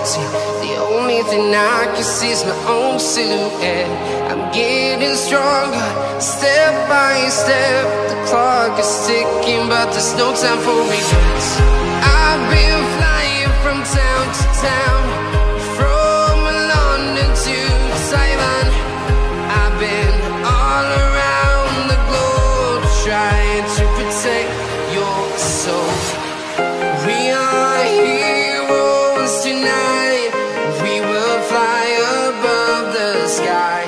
empty. The only thing I can see is my own silhouette. I'm getting stronger, step by step. The clock is ticking, but there's no time for regrets. I've been flying from town to town, from London to Taiwan. I've been all around the globe, trying to protect your soul. We are heroes tonight. We will fly above the sky.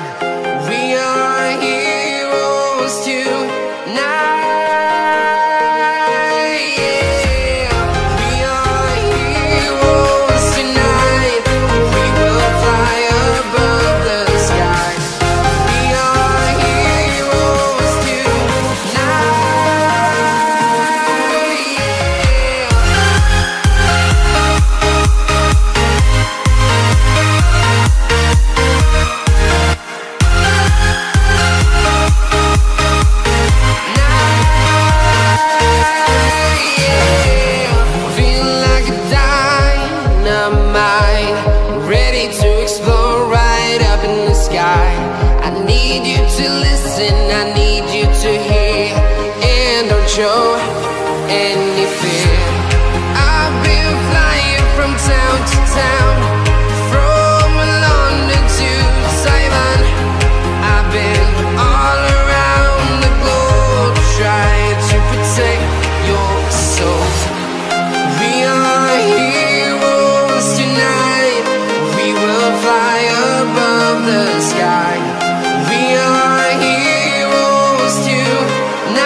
We are heroes tonight. Show any fear. I've been flying from town to town, from London to Taiwan. I've been all around the globe, trying to protect your soul. We are heroes tonight. We will fly above the sky. We are heroes tonight.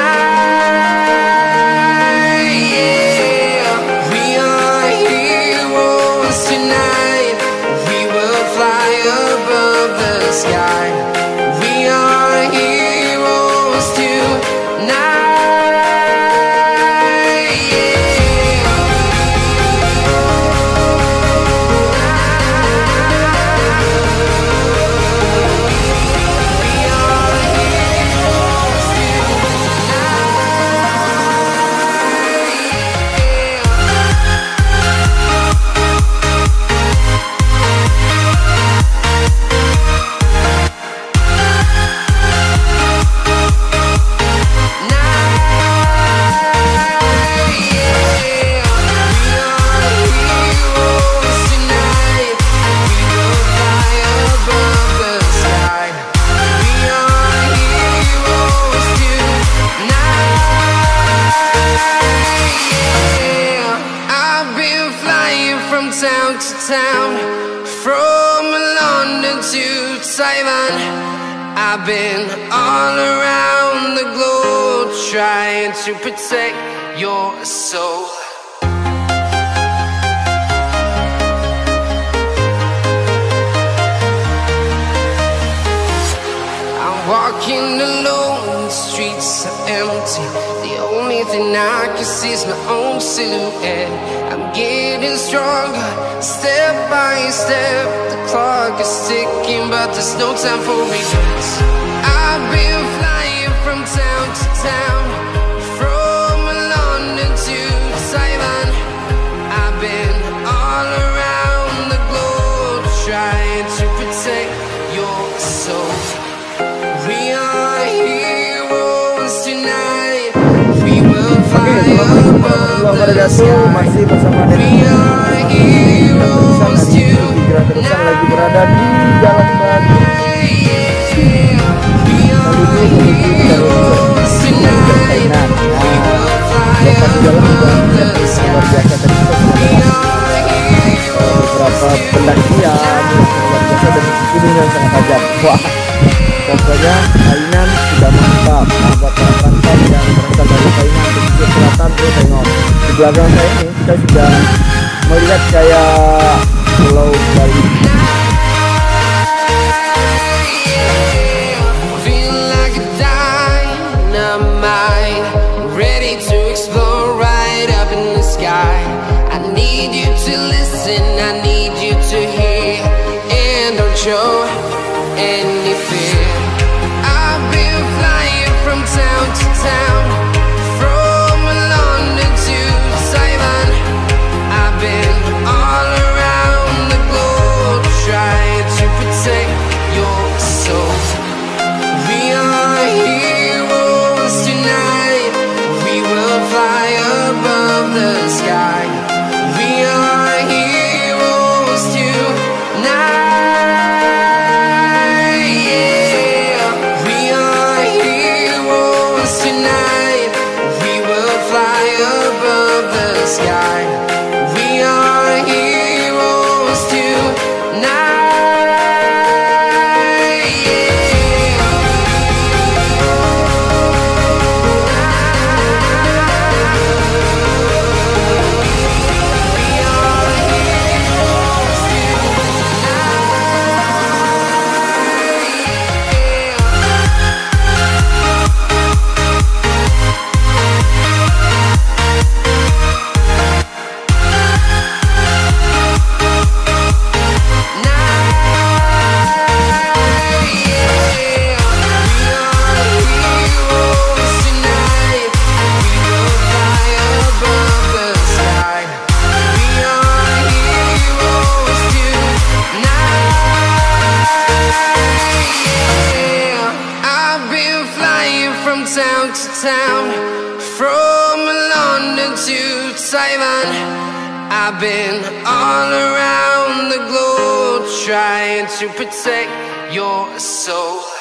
I've been all around the globe, trying to protect your soul. I'm walking alone, the streets are empty. The only thing I can see is my own silhouette. I'm getting stronger, step by step. The clock is ticking, but there's no time for regrets. I've been flying from town to town, from London to Taiwan. I've been all around the globe, trying to protect your soul. We are heroes tonight. We will fly above the sky. We are heroes tonight. Lagi berada di Jalan Baru. Heroes tonight. We will fly above the sky. We are heroes beberapa pendakian luar biasa dan gunung yang sangat tajam. Wah, pokoknya Painan sudah mantap. Nah, buat para perantau yang berasal dari Painan pesisir selatan tuh tengok di belakang saya ini kita sudah melihat kayak Pulau Bali. I need you to hear, and don't show any fear. I've been flying from town to town, from London to Taiwan. I've been all around the been flying from town to town, from London to Taiwan. I've been all around the globe trying to protect your soul.